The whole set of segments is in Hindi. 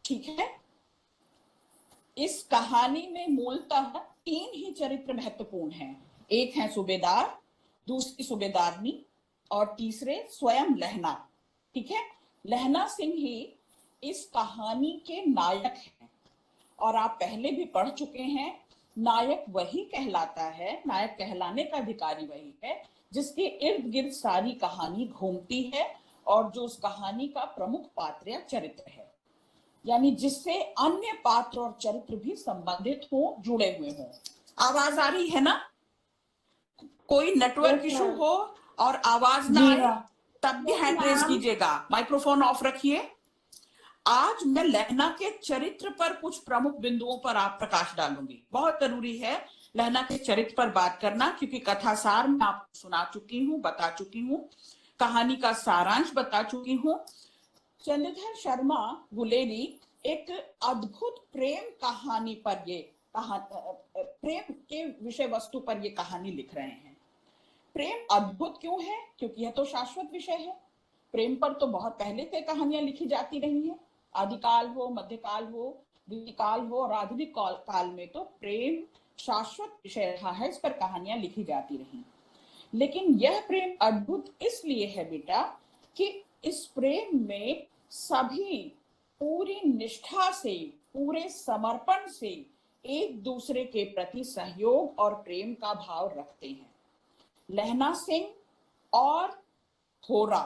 ठीक है। इस कहानी में मूलतः 3 ही चरित्र महत्वपूर्ण हैं। एक है सूबेदार, दूसरी सूबेदारनी और तीसरे स्वयं लहना। ठीक है, लहना सिंह ही इस कहानी के नायक हैं और आप पहले भी पढ़ चुके हैं। नायक वही कहलाता है, नायक कहलाने का अधिकारी वही है जिसके इर्द गिर्द सारी कहानी घूमती है और जो उस कहानी का प्रमुख पात्र या चरित्र है, यानी जिससे अन्य पात्र और चरित्र भी संबंधित हो, जुड़े हुए हों। आवाज आ रही है ना? कोई नेटवर्क इशू हो और आवाज ना आए तब भी हैंड रेज कीजिएगा, माइक्रोफोन ऑफ रखिए। आज मैं लहना के चरित्र पर कुछ प्रमुख बिंदुओं पर आप प्रकाश डालूंगी। बहुत जरूरी है लहना के चरित्र पर बात करना, क्योंकि कथासार मैं आपको सुना चुकी हूँ, बता चुकी हूँ, कहानी का सारांश बता चुकी हूँ। चंद्रधर शर्मा गुलेरी एक अद्भुत प्रेम कहानी पर प्रेम के विषय वस्तु पर ये कहानी लिख रहे हैं। प्रेम अद्भुत क्यों है? क्योंकि यह तो शाश्वत विषय है। प्रेम पर तो बहुत पहले से कहानियां लिखी जाती रही हैं। आदिकाल हो, मध्यकाल हो, द्विकाल हो और आधुनिक काल में तो प्रेम शाश्वत विषय रहा है, इस पर कहानियां लिखी जाती रही। लेकिन यह प्रेम अद्भुत इसलिए है बेटा कि इस प्रेम में सभी पूरी निष्ठा से, पूरे समर्पण से एक दूसरे के प्रति सहयोग और प्रेम का भाव रखते हैं। लहना सिंह और होरा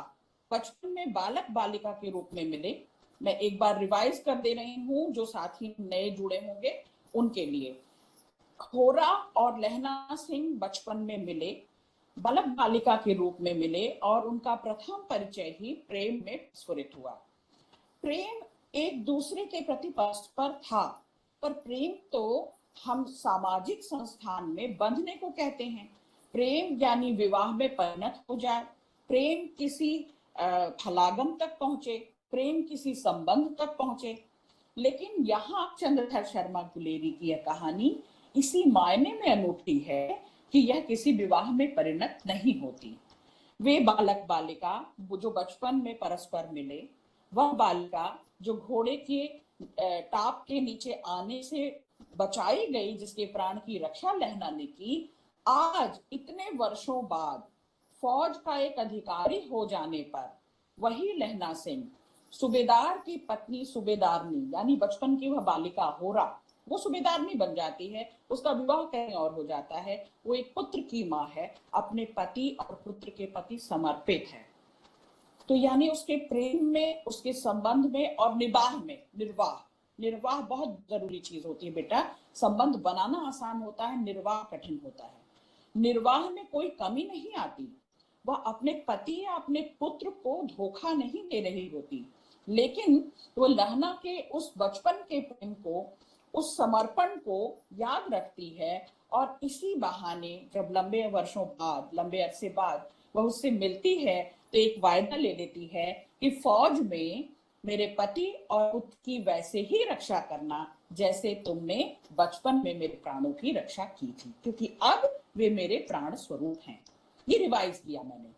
बचपन में बालक बालिका के रूप में मिले। मैं एक बार रिवाइज कर दे रही हूं, जो साथी नए जुड़े होंगे उनके लिए। होरा और लहना सिंह बचपन में मिले, बालक बालिका के रूप में मिले और उनका प्रथम परिचय ही प्रेम में स्फुरित हुआ। प्रेम एक दूसरे के प्रति परस्पर था, पर प्रेम तो हम सामाजिक संस्थान में बंधने को कहते हैं। प्रेम यानी विवाह में परिणत हो जाए, प्रेम किसी फलागम तक पहुंचे, प्रेम किसी संबंध तक पहुंचे। लेकिन यहाँ चंद्रधर शर्मा गुलेरी की यह कहानी इसी मायने में अनूठी है कि यह किसी विवाह में परिणत नहीं होती। वे बालक बालिका जो बचपन में परस्पर मिले, वह बालिका जो घोड़े के टाप के नीचे आने से बचाई गई, जिसके प्राण की रक्षा लहना ने की, आज इतने वर्षों बाद फौज का एक अधिकारी हो जाने पर वही लहना सिंह सूबेदार की पत्नी सूबेदारनी, यानी बचपन की वह बालिका होरा, वो सूबेदारनी बन जाती है। उसका विवाह कहीं और हो जाता है। वो एक पुत्र की माँ है, अपने पति और पुत्र के प्रति समर्पित है। तो यानी उसके प्रेम में, उसके संबंध में और निबाह में, निर्वाह बहुत जरूरी चीज होती है बेटा। संबंध बनाना आसान होता है, निर्वाह कठिन होता है। निर्वाह में कोई कमी नहीं आती। वह अपने पति या अपने पुत्र को धोखा नहीं दे रही होती, लेकिन वो लहना के उस बचपन के प्रेम को, उस समर्पण को याद रखती है। और इसी बहाने जब लंबे वर्षों बाद, लंबे अरसे बाद वह उससे मिलती है, तो एक वायदा ले लेती है कि फौज में मेरे पति और पुत्र की वैसे ही रक्षा करना जैसे तुमने बचपन में मेरे प्राणों की रक्षा की थी, क्योंकि अब वे मेरे प्राण स्वरूप हैं। ये रिवाइज किया मैंने।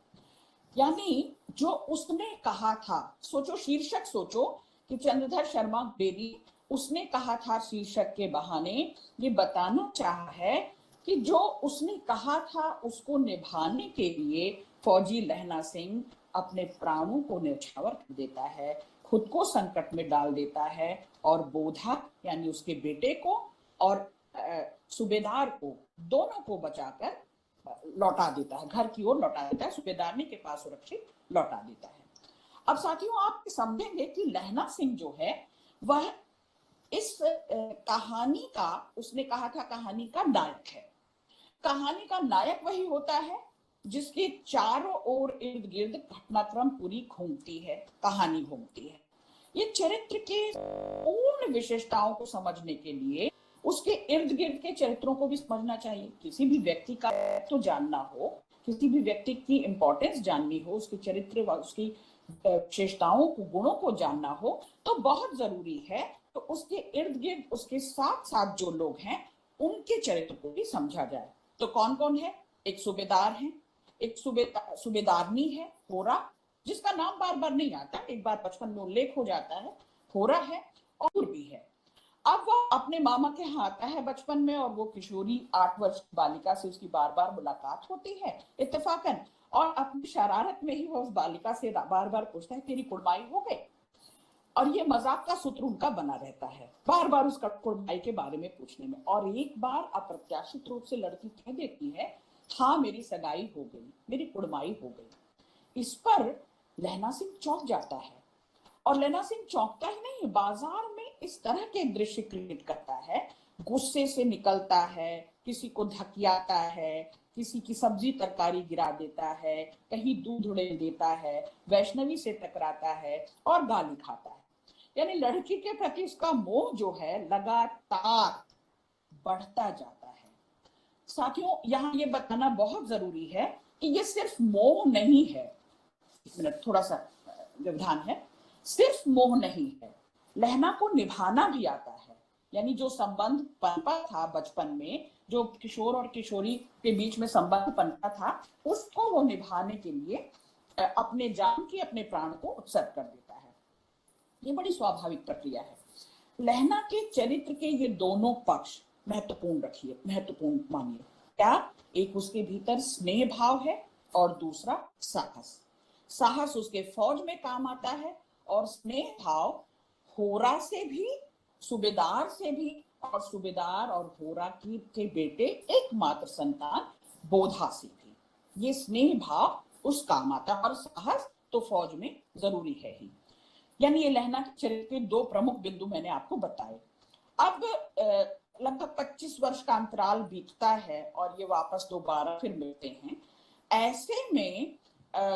यानी जो उसने कहा था, सोचो, शीर्षक सोचो कि चंद्रधर शर्मा गुलेरी उसने कहा था, शीर्षक के बहाने ये बताना चाहा है कि जो उसने कहा था उसको निभाने के लिए फौजी लहना सिंह अपने प्राणों को न्यौछावर कर देता है, खुद को संकट में डाल देता है और बोधा यानी उसके बेटे को और सूबेदार को, दोनों को बचाकर लौटा देता है, घर की ओर लौटा देता है, सूबेदारनी के पास सुरक्षित लौटा देता है। अब साथियों, आप समझेंगे कि लहना सिंह जो है वह इस कहानी का, उसने कहा था कहानी का नायक है। कहानी का नायक वही होता है जिसके चारों ओर इर्द गिर्द घटनाक्रम पूरी घूमती है, कहानी घूमती है। ये चरित्र के पूर्ण विशेषताओं को समझने के लिए उसके इर्द गिर्द के चरित्रों को भी समझना चाहिए। किसी भी व्यक्ति का तो जानना हो, किसी भी व्यक्ति की इंपॉर्टेंस जाननी हो, उसके चरित्र व उसकी विशेषताओं को, गुणों को जानना हो, तो बहुत जरूरी है तो उसके इर्द गिर्द, उसके साथ साथ जो लोग हैं उनके चरित्र को भी समझा जाए। तो कौन कौन है? एक सूबेदार है, एक सूबेदारनी है होरा, जिसका नाम बार बार नहीं आता, एक बार बचपन में उल्लेख हो जाता है, होरा है, और भी है। अब वह अपने मामा के यहाँ आता है बचपन में, और वो किशोरी 8 वर्ष की बालिका से उसकी बार बार मुलाकात होती है इत्तेफाकन, और अपनी शरारत में ही वह उस बालिका से बार बार पूछता है तेरी कुड़माई हो गई, और ये मजाक का सूत्र उनका बना रहता है बार बार उसका कुड़माई के बारे में पूछने में। और एक बार अप्रत्याशित रूप से लड़की कह देती है हाँ मेरी सगाई हो गई, मेरी कुड़माई हो गई। इस पर लहना सिंह चौंक जाता है, और लहना सिंह चौंकता ही नहीं, बाजार में इस तरह के दृश्य क्रिएट करता है, गुस्से से निकलता है, किसी को धकियाता है, किसी की सब्जी तरकारी गिरा देता है, कहीं दूध उड़ेल देता है, वैष्णवी से टकराता है और गाली खाता है। यानी लड़की के प्रति उसका मोह जो है लगातार बढ़ता जाता है। साथियों, यहाँ ये बताना बहुत जरूरी है कि ये सिर्फ मोह नहीं है, एक मिनट थोड़ा सा व्यवधान है, सिर्फ मोह नहीं है, लहना को निभाना भी आता है। यानी जो संबंध पनपा था बचपन में, जो किशोर और किशोरी के बीच में संबंध पनपा था, उसको वो निभाने के लिए अपने जान की, अपने प्राण को उत्सर्ग कर देता है। ये बड़ी स्वाभाविक प्रक्रिया है। लहना के चरित्र के ये दोनों पक्ष महत्वपूर्ण रखिए, महत्वपूर्ण मानिए। क्या? एक उसके भीतर स्नेह भाव है और दूसरा साहस। साहस उसके फौज में काम आता है, और स्नेह भाव होरा से भी, सूबेदार से भी, और सूबेदार और होरा की के बेटे एकमात्र संतान बोधा से भी ये स्नेह भाव उस काम आता है, और साहस तो फौज में जरूरी है ही। यानी ये लहना के चरित्र के दो प्रमुख बिंदु मैंने आपको बताए। अब लगभग 25 वर्ष का अंतराल बीतता है और ये वापस दोबारा फिर मिलते हैं। ऐसे में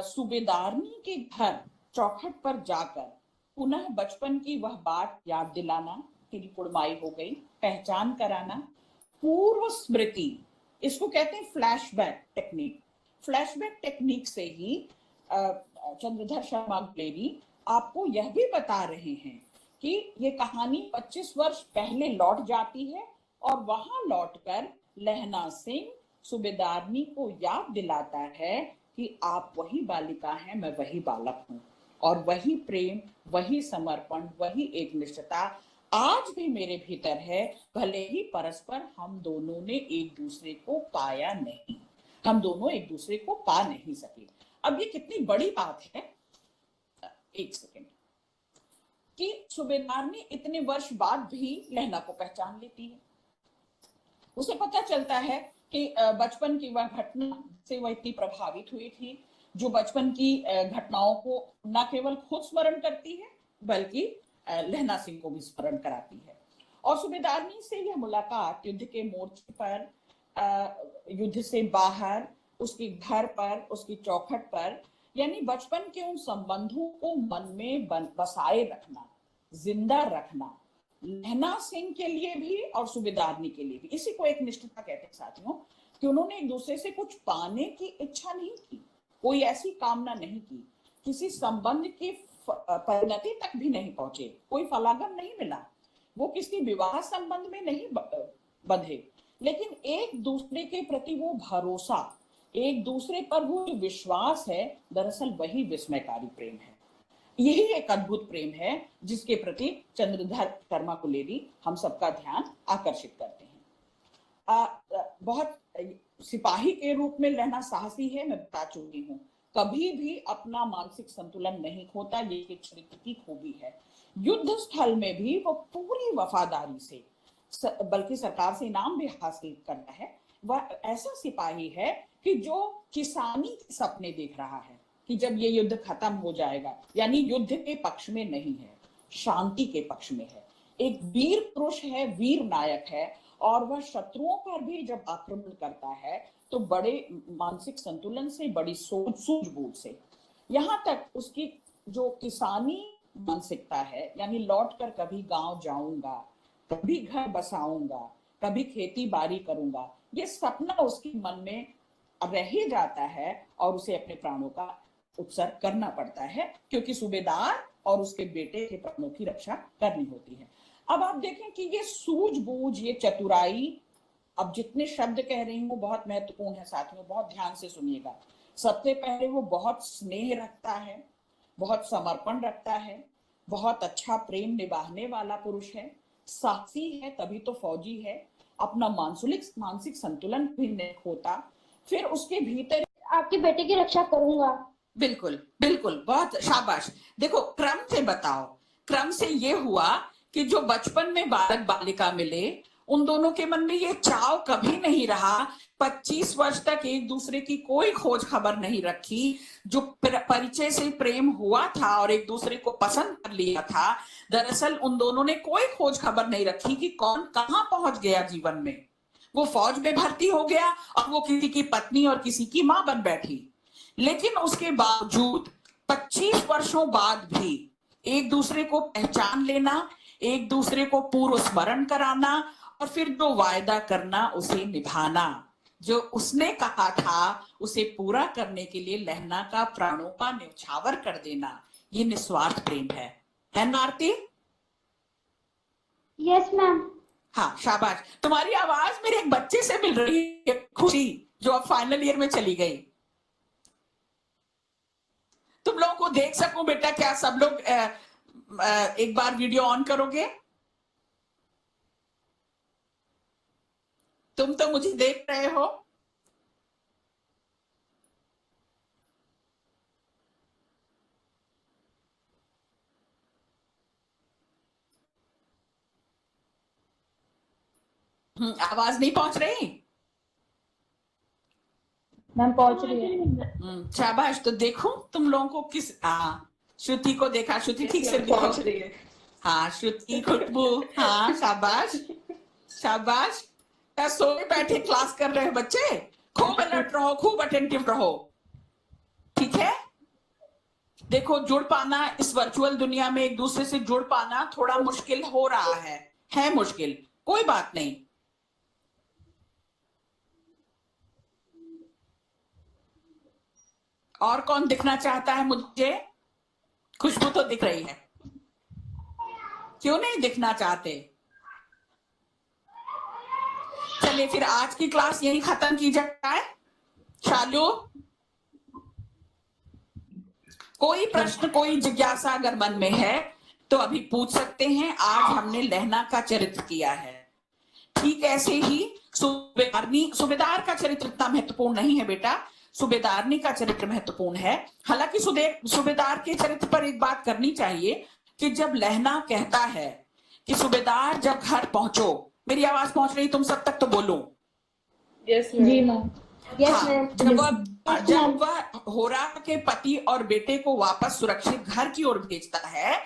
सूबेदारनी के घर चौखट पर जाकर पुनः बचपन की वह बात याद दिलाना, तेरी कुड़माई हो गई, पहचान कराना, पूर्व स्मृति, इसको कहते हैं फ्लैशबैक टेक्निक। फ्लैशबैक टेक्निक से ही चंद्रधर शर्मा गुलेरी आपको यह भी बता रहे हैं कि ये कहानी 25 वर्ष पहले लौट जाती है, और वहां लौटकर लहना सिंह सूबेदारनी को याद दिलाता है कि आप वही बालिका हैं, मैं वही बालक हूं, और वही प्रेम, वही समर्पण, वही एक निष्ठता आज भी मेरे भीतर है, भले ही परस्पर हम दोनों ने एक दूसरे को पाया नहीं, हम दोनों एक दूसरे को पा नहीं सके। अब ये कितनी बड़ी बात है, एक सेकेंड, कि सूबेदारनी इतने वर्ष बाद भी लहना को पहचान लेती है। उसे पता चलता है कि बचपन की वह घटना से वह इतनी प्रभावित हुई थी, जो बचपन की घटनाओं को न केवल खुद स्मरण करती है बल्कि लहना सिंह को भी स्मरण कराती है। और सूबेदारनी से यह मुलाकात युद्ध के मोर्चे पर, युद्ध से बाहर, उसके घर पर, उसकी चौखट पर, यानी बचपन के उन संबंधों को मन में बसाए रखना, जिंदा रखना, लहना सिंह के लिए भी और सूबेदारनी के लिए भी। इसी को एक निष्ठता कहते हैं साथियों, कि उन्होंने एक दूसरे से कुछ पाने की इच्छा नहीं की, कोई ऐसी कामना नहीं की, किसी संबंध की परिणति तक भी नहीं पहुंचे, कोई फलागम नहीं मिला, वो किसी विवाह संबंध में नहीं बंधे, लेकिन एक दूसरे के प्रति वो भरोसा, एक दूसरे पर वो विश्वास है, दरअसल वही विस्मयकारी प्रेम है। यही एक अद्भुत प्रेम है जिसके प्रति चंद्रधर शर्मा गुलेरी हम सबका ध्यान आकर्षित करते हैं। बहुत सिपाही के रूप में लहना साहसी है, मैं बता चुकी हूँ, कभी भी अपना मानसिक संतुलन नहीं खोता, ये एक चरित्र की खूबी है। युद्ध स्थल में भी वो पूरी वफादारी से, बल्कि सरकार से इनाम भी हासिल करता है। वह ऐसा सिपाही है कि जो किसानी के सपने देख रहा है कि जब ये युद्ध खत्म हो जाएगा, यानी युद्ध के पक्ष में नहीं है, शांति के पक्ष में है, एक वीर पुरुष है, वीर नायक है, और वह शत्रुओं पर भी जब आक्रमण करता है तो बड़े मानसिक संतुलन से, बड़ी सूझबूझ से, यहाँ तक उसकी जो किसानी मानसिकता है, यानी लौट कर कभी गांव जाऊंगा, कभी घर बसाऊंगा, कभी खेती बाड़ी करूंगा, ये सपना उसके मन में रह ही जाता है, और उसे अपने प्राणों का उत्सर्ग करना पड़ता है, क्योंकि सूबेदार और उसके बेटे के प्राणों की रक्षा करनी होती है। अब आप देखें कि ये सूझबूझ, ये चतुराई, अब जितने शब्द कह रही हूँ बहुत महत्वपूर्ण है साथियों, बहुत ध्यान से सुनिएगा। सबसे पहले वो बहुत स्नेह रखता है, बहुत समर्पण रखता है, बहुत अच्छा प्रेम निभाने वाला पुरुष है, साहसी है, तभी तो फौजी है, अपना मानसिक संतुलन भी नहीं होता, फिर उसके भीतर आपकी बेटे की रक्षा करूंगा। बिल्कुल बिल्कुल, बहुत शाबाश। देखो क्रम से बताओ, क्रम से ये हुआ कि जो बचपन में बालक बालिका मिले, उन दोनों के मन में ये चाव कभी नहीं रहा, 25 वर्ष तक एक दूसरे की कोई खोज खबर नहीं रखी, जो परिचय से प्रेम हुआ था और एक दूसरे को पसंद कर लिया था, दरअसल उन दोनों ने कोई खोज खबर नहीं रखी कि कौन कहां पहुंच गया जीवन में। वो फौज में भर्ती हो गया और वो किसी की पत्नी और किसी की मां बन बैठी, लेकिन उसके बावजूद 25 वर्षों बाद भी एक दूसरे को पहचान लेना, एक दूसरे को पूर्व स्मरण कराना और फिर जो वायदा करना उसे निभाना, जो उसने कहा था उसे पूरा करने के लिए लहना का प्राणों का न्यौछावर कर देना, ये निस्वार्थ प्रेम है ना आरती? Yes ma'am. हाँ शाबाश। तुम्हारी आवाज मेरे एक बच्चे से मिल रही है, खुशी, जो अब फाइनल ईयर में चली गई। तुम लोगों को देख सकूं बेटा, क्या सब लोग एक बार वीडियो ऑन करोगे? तुम तो मुझे देख रहे हो। आवाज नहीं पहुंच रही? मैम पहुंच रही है। शाबाश। तो देखो तुम लोगों को किस, हाँ श्रुति को देखा, श्रुति ठीक से पहुंच रही है। हाँ श्रुति, खुशबू, हाँ शाबाश शाबाश। क्या सोए बैठे क्लास कर रहे हैं बच्चे? खूब अलर्ट रहो, खूब अटेंटिव रहो, ठीक है? देखो जुड़ पाना इस वर्चुअल दुनिया में, एक दूसरे से जुड़ पाना थोड़ा मुश्किल हो रहा है मुश्किल, कोई बात नहीं। और कौन दिखना चाहता है मुझे? खुशबू तो दिख रही है, क्यों नहीं दिखना चाहते? चलिए फिर आज की क्लास यही खत्म की जाए। शालू, कोई प्रश्न, कोई जिज्ञासा अगर मन में है तो अभी पूछ सकते हैं। आज हमने लहना का चरित्र किया है, ठीक ऐसे ही सूबेदार का चरित्र इतना महत्वपूर्ण नहीं है बेटा, सूबेदारनी का चरित्र महत्वपूर्ण है। हालांकि सूबेदार के चरित्र पर एक बात करनी चाहिए कि जब लहना कहता है कि सूबेदार जब घर पहुंचो, मेरी आवाज पहुंच रही तुम सब तक तो बोलो। यस जी मैम। Yes ma'am. जब वह होरा के पति और बेटे को वापस सुरक्षित घर की ओर भेजता है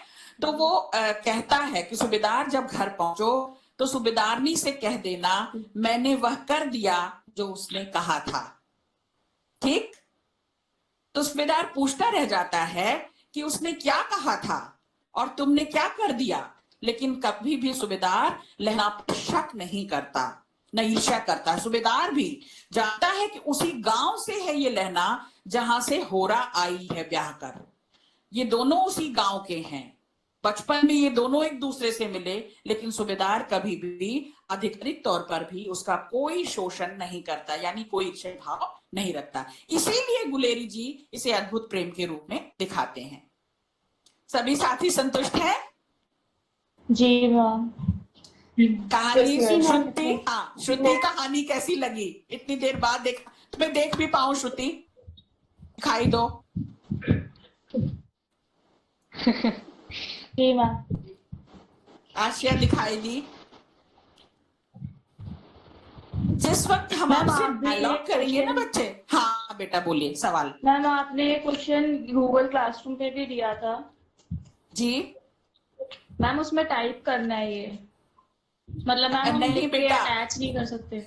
तो वो कहता है कि सूबेदार जब घर पहुंचो तो सूबेदारनी से कह देना मैंने वह कर दिया जो उसने कहा था, ठीक? तो सूबेदार पूछता रह जाता है कि उसने क्या कहा था और तुमने क्या कर दिया, लेकिन कभी भी सूबेदार लहना पर शक नहीं करता, न ईर्ष्या करता। सूबेदार भी जानता है कि उसी गांव से है ये लहना जहां से होरा आई है ब्याह कर, ये दोनों उसी गांव के हैं, बचपन में ये दोनों एक दूसरे से मिले, लेकिन सूबेदार कभी भी आधिकारिक तौर पर भी उसका कोई शोषण नहीं करता, यानी कोई ईर्ष्या भाव नहीं रखता। इसीलिए गुलेरी जी इसे अद्भुत प्रेम के रूप में दिखाते हैं। सभी साथी संतुष्ट हैं? जी मैम। कहानी श्रुति, हाँ श्रुति कहानी कैसी लगी? इतनी देर बाद देखा, तुम्हें देख भी पाऊं श्रुति, दिखाई दो। जी मैम। आशिया दिखाई दी। जिस वक्त हम आपसे डायलॉग करेंगे ना बच्चे, हाँ बेटा बोलिए सवाल। मैम आपने क्वेश्चन गूगल क्लासरूम पे भी दिया था जी मैम, उसमें टाइप करना है ये, मतलब मैम हम नहीं लिख के बेटा, अटैच नहीं कर सकते।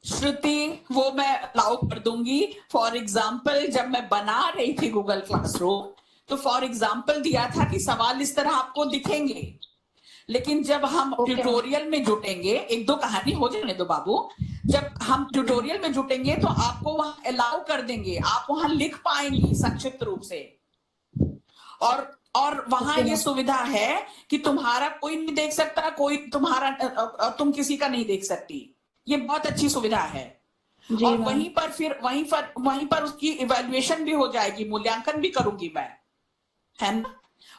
श्रुति वो मैं अलाउ कर दूंगी। फॉर एग्जाम्पल जब मैं बना रही थी गूगल क्लासरूम तो फॉर एग्जाम्पल दिया था कि सवाल इस तरह आपको दिखेंगे, लेकिन जब हम ट्यूटोरियल में जुटेंगे, एक दो कहानी हो जाने दो बाबू, जब हम ट्यूटोरियल में जुटेंगे तो आपको वहां अलाउ कर देंगे, आप वहां लिख पाएंगी संक्षिप्त रूप से, और वहां ये सुविधा है कि तुम्हारा कोई नहीं देख सकता, कोई तुम्हारा, तुम किसी का नहीं देख सकती, ये बहुत अच्छी सुविधा है। और वहीं पर उसकी इवैल्यूएशन भी हो जाएगी, मूल्यांकन भी करूंगी मैं, है ना?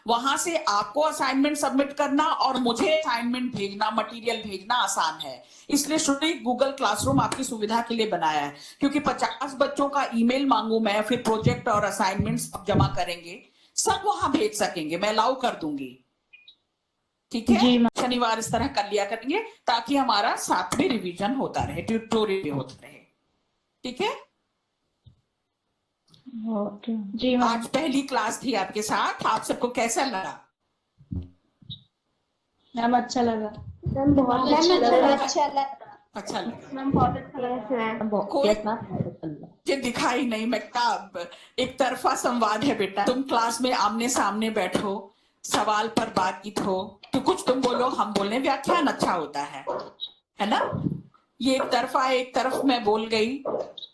वहां से आपको असाइनमेंट सबमिट करना और मुझे असाइनमेंट भेजना, मटेरियल भेजना आसान है। इसलिए श्रुति गूगल क्लासरूम आपकी सुविधा के लिए बनाया है, क्योंकि 50 बच्चों का ईमेल मांगू मैं, फिर प्रोजेक्ट और असाइनमेंट्स जमा करेंगे, सब वहां भेज सकेंगे, मैं अलाउ कर दूंगी। ठीक है, जी मैम। शनिवार इस तरह कर लिया करेंगे ताकि हमारा साथ में रिवीजन होता रहे, ट्यूटोरियल भी होता रहे। ठीक है, ओके जी मैम। आज पहली क्लास थी आपके साथ, आप सबको कैसा लगा? मैम अच्छा लगा। मैम बहुत अच्छा लगा। अच्छा लगा। मैम बहुत अच्छा लगा। कोई ये दिखाई नहीं, मैं क्या, एक तरफा संवाद है बेटा। तुम क्लास में आमने सामने बैठो, सवाल पर बातचीत हो, तो कुछ तुम बोलो हम बोले, व्याख्यान अच्छा होता है ना। ये एक तरफा, एक तरफ मैं बोल गई,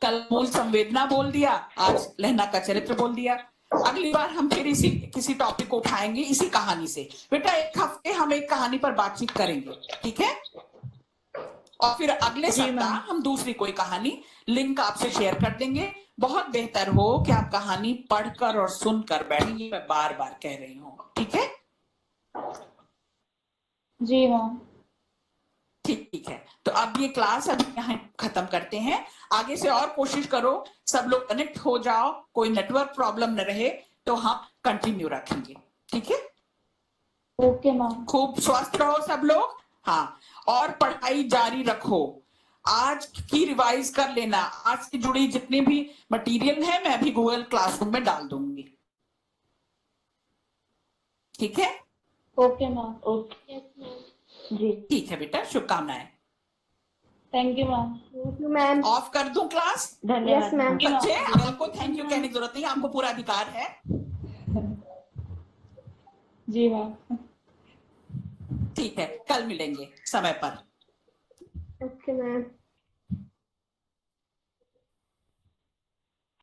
कल मूल संवेदना बोल दिया, आज लहना का चरित्र बोल दिया। अगली बार हम फिर इसी किसी टॉपिक को उठाएंगे इसी कहानी से। बेटा एक हफ्ते हम एक कहानी पर बातचीत करेंगे, ठीक है, और फिर अगले सप्ताह हम दूसरी कोई कहानी लिंक आपसे शेयर कर देंगे। बहुत बेहतर हो कि आप कहानी पढ़कर और सुनकर बैठेंगे, मैं बार बार कह रही हूँ। ठीक है जी मैम। ठीक है, तो अब ये क्लास अभी यहाँ खत्म करते हैं। आगे से और कोशिश करो सब लोग कनेक्ट हो जाओ, कोई नेटवर्क प्रॉब्लम न रहे, तो हम कंटिन्यू रखेंगे। ठीक है, ओके मैम। खूब स्वस्थ रहो सब लोग। हाँ, और पढ़ाई जारी रखो। आज की रिवाइज कर लेना, आज से जुड़ी जितनी भी मटेरियल है मैं अभी गूगल क्लासरूम में डाल दूंगी। ठीक है, ओके मैम। ओके जी, ठीक है बेटा, शुभकामनाएं। Thank you ma'am. Thank you ma'am. Of कर दूं क्लास? Yes ma'am. बच्चे अगर को थैंक यू कहने की जरूरत नहीं, आपको पूरा अधिकार है। जी मैम। ठीक है, कल मिलेंगे समय पर। Okay ma'am.